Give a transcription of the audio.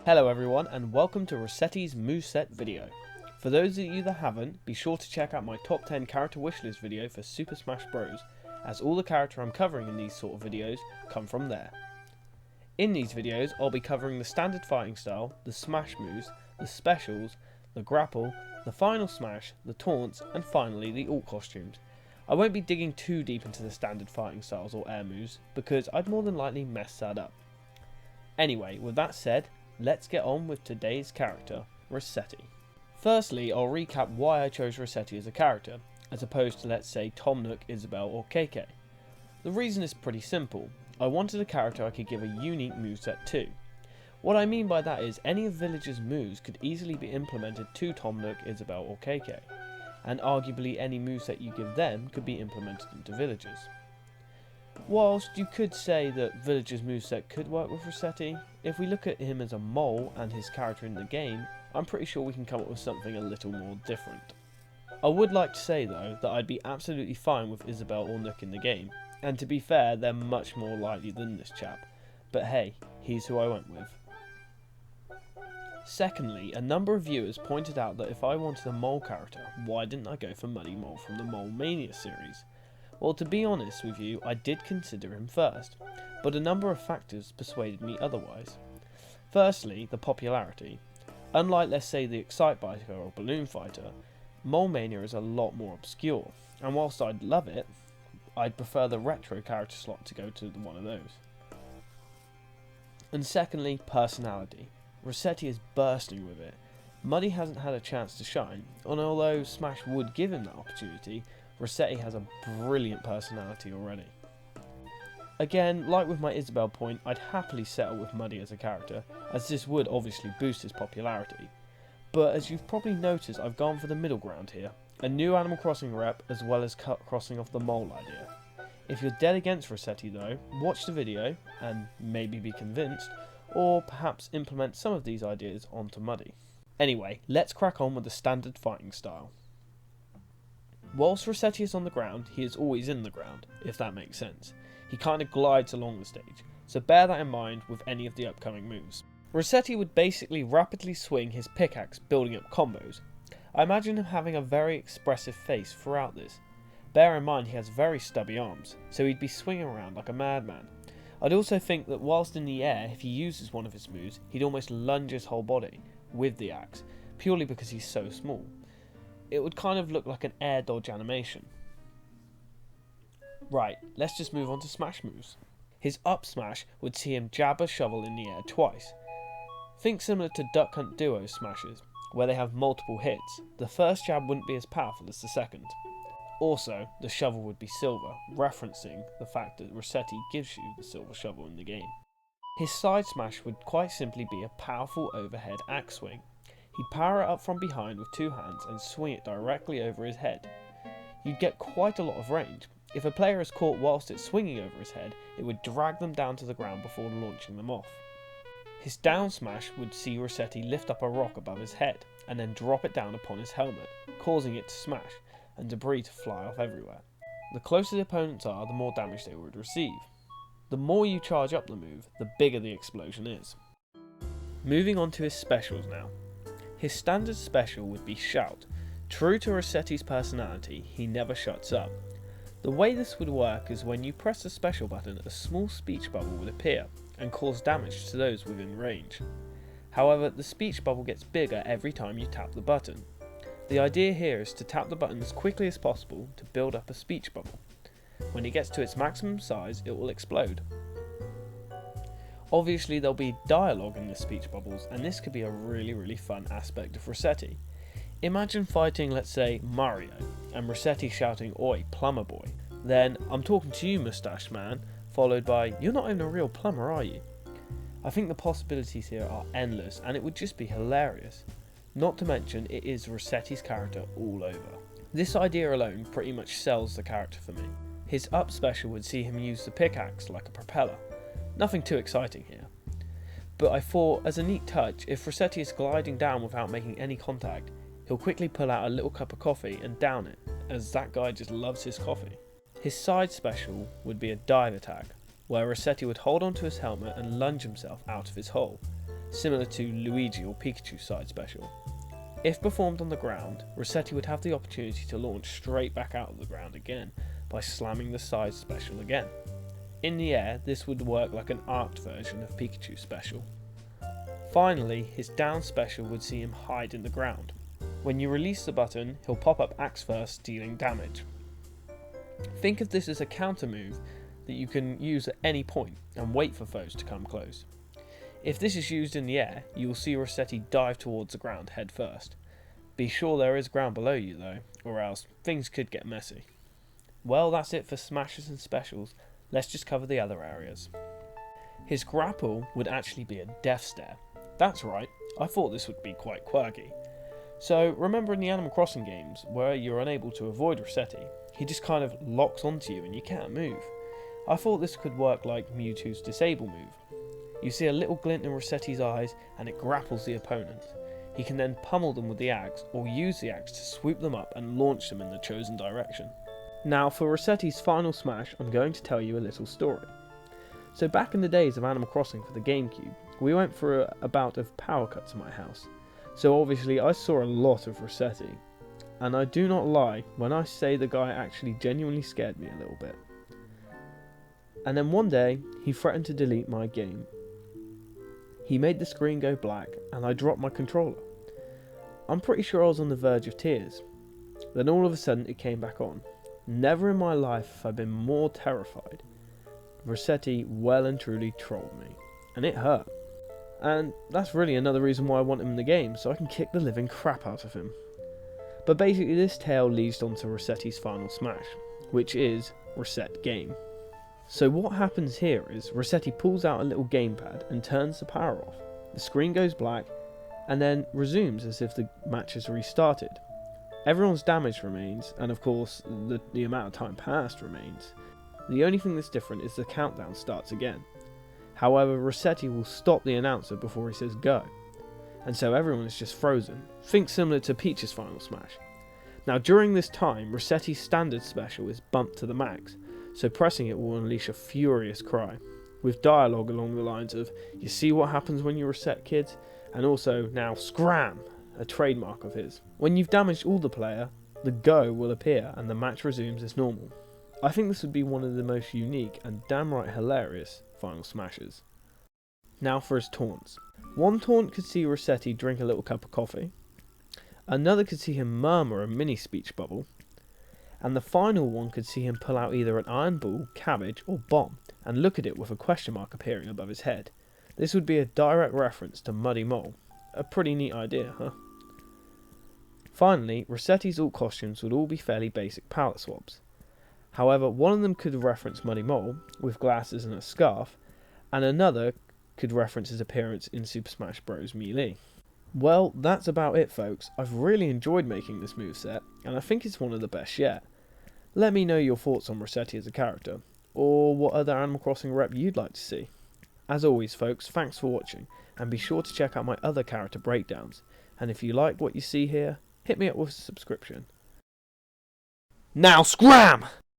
Hello everyone and welcome to Resetti's Moveset video. For those of you that haven't, be sure to check out my top 10 character wishlist video for Super Smash Bros, as all the character I'm covering in these sort of videos come from there. In these videos I'll be covering the standard fighting style, the smash moves, the specials, the grapple, the final smash, the taunts and finally the alt costumes. I won't be digging too deep into the standard fighting styles or air moves because I'd more than likely mess that up. Anyway, with that said, let's get on with today's character, Resetti. Firstly, I'll recap why I chose Resetti as a character, as opposed to let's say Tom Nook, Isabelle or KK. The reason is pretty simple. I wanted a character I could give a unique moveset to. What I mean by that is any of Village's moves could easily be implemented to Tom Nook, Isabelle or KK, and arguably any moveset you give them could be implemented into Village's. Whilst you could say that Village's moveset could work with Resetti, if we look at him as a mole and his character in the game, I'm pretty sure we can come up with something a little more different. I would like to say though that I'd be absolutely fine with Isabelle or Nook in the game, and to be fair they're much more likely than this chap, but hey, he's who I went with. Secondly, a number of viewers pointed out that if I wanted a mole character, why didn't I go for Muddy Mole from the Mole Mania series? Well, to be honest with you, I did consider him first, but a number of factors persuaded me otherwise. Firstly, the popularity. Unlike let's say the Excitebiter or Balloon Fighter, Mole Mania is a lot more obscure, and whilst I'd love it, I'd prefer the retro character slot to go to one of those. And secondly, personality. Resetti is bursting with it. Muddy hasn't had a chance to shine, and although Smash would give him that opportunity, Resetti has a brilliant personality already. Again, like with my Isabelle point, I'd happily settle with Muddy as a character, as this would obviously boost his popularity. But as you've probably noticed, I've gone for the middle ground here, a new Animal Crossing rep as well as crossing off the mole idea. If you're dead against Resetti though, watch the video and maybe be convinced, or perhaps implement some of these ideas onto Muddy. Anyway, let's crack on with the standard fighting style. Whilst Resetti is on the ground, he is always in the ground, if that makes sense. He kind of glides along the stage, so bear that in mind with any of the upcoming moves. Resetti would basically rapidly swing his pickaxe, building up combos. I imagine him having a very expressive face throughout this. Bear in mind he has very stubby arms, so he'd be swinging around like a madman. I'd also think that whilst in the air, if he uses one of his moves, he'd almost lunge his whole body with the axe, purely because he's so small. It would kind of look like an air dodge animation. Right, let's just move on to smash moves. His up smash would see him jab a shovel in the air twice. Think similar to Duck Hunt Duo smashes, where they have multiple hits. The first jab wouldn't be as powerful as the second. Also, the shovel would be silver, referencing the fact that Resetti gives you the silver shovel in the game. His side smash would quite simply be a powerful overhead axe swing. He'd power it up from behind with two hands and swing it directly over his head. You'd get quite a lot of range. If a player is caught whilst it's swinging over his head, it would drag them down to the ground before launching them off. His down smash would see Resetti lift up a rock above his head and then drop it down upon his helmet, causing it to smash and debris to fly off everywhere. The closer the opponents are, the more damage they would receive. The more you charge up the move, the bigger the explosion is. Moving on to his specials now. His standard special would be Shout. True to Resetti's personality, he never shuts up. The way this would work is when you press the special button, a small speech bubble would appear and cause damage to those within range. However, the speech bubble gets bigger every time you tap the button. The idea here is to tap the button as quickly as possible to build up a speech bubble. When it gets to its maximum size, it will explode. Obviously there'll be dialogue in the speech bubbles, and this could be a really fun aspect of Resetti. Imagine fighting, let's say, Mario, and Resetti shouting, "Oi, plumber boy." Then, "I'm talking to you, moustache man," followed by, "You're not even a real plumber, are you?" I think the possibilities here are endless, and it would just be hilarious. Not to mention, it is Resetti's character all over. This idea alone pretty much sells the character for me. His up special would see him use the pickaxe like a propeller. Nothing too exciting here. But I thought, as a neat touch, if Resetti is gliding down without making any contact, he'll quickly pull out a little cup of coffee and down it, as that guy just loves his coffee. His side special would be a dive attack, where Resetti would hold onto his helmet and lunge himself out of his hole. similar to Luigi or Pikachu's side special. If performed on the ground, Resetti would have the opportunity to launch straight back out of the ground again by slamming the side special again. In the air, this would work like an arced version of Pikachu's special. Finally, his down special would see him hide in the ground. When you release the button, he'll pop up axe first, dealing damage. Think of this as a counter move that you can use at any point and wait for foes to come close. If this is used in the air, you will see Resetti dive towards the ground head first. Be sure there is ground below you though, or else things could get messy. Well, that's it for smashes and specials. Let's just cover the other areas. His grapple would actually be a death stare. That's right, I thought this would be quite quirky. So remember in the Animal Crossing games where you're unable to avoid Resetti, he just kind of locks onto you and you can't move. I thought this could work like Mewtwo's disable move. You see a little glint in Resetti's eyes and it grapples the opponent. He can then pummel them with the axe or use the axe to swoop them up and launch them in the chosen direction. Now for Resetti's final smash, I'm going to tell you a little story. So back in the days of Animal Crossing for the GameCube, we went for a bout of power cuts at my house. So obviously I saw a lot of Resetti. And I do not lie when I say the guy actually genuinely scared me a little bit. And then one day, he threatened to delete my game. He made the screen go black and I dropped my controller. I'm pretty sure I was on the verge of tears. Then all of a sudden it came back on. Never in my life have I been more terrified. Resetti well and truly trolled me. And it hurt. And that's really another reason why I want him in the game, so I can kick the living crap out of him. But basically this tale leads on to Resetti's final smash, which is Reset Game. So what happens here is Resetti pulls out a little gamepad and turns the power off. The screen goes black and then resumes as if the match has restarted. Everyone's damage remains, and of course the amount of time passed remains. The only thing that's different is the countdown starts again. However, Resetti will stop the announcer before he says go, and so everyone is just frozen. Think similar to Peach's final smash. Now during this time, Resetti's standard special is bumped to the max, so pressing it will unleash a furious cry, with dialogue along the lines of, "You see what happens when you reset, kids?" and also, "Now scram!" a trademark of his. When you've damaged all the player, the go will appear and the match resumes as normal. I think this would be one of the most unique and damn right hilarious final smashes. Now for his taunts. One taunt could see Resetti drink a little cup of coffee, another could see him murmur a mini speech bubble, and the final one could see him pull out either an iron ball, cabbage or bomb and look at it with a question mark appearing above his head. This would be a direct reference to Muddy Mole. A pretty neat idea, huh? Finally, Resetti's alt costumes would all be fairly basic palette swaps. However, one of them could reference Muddy Mole, with glasses and a scarf, and another could reference his appearance in Super Smash Bros. Melee. Well, that's about it folks. I've really enjoyed making this moveset, and I think it's one of the best yet. Let me know your thoughts on Resetti as a character, or what other Animal Crossing rep you'd like to see. As always folks, thanks for watching, and be sure to check out my other character breakdowns, and if you like what you see here, hit me up with a subscription. Now scram!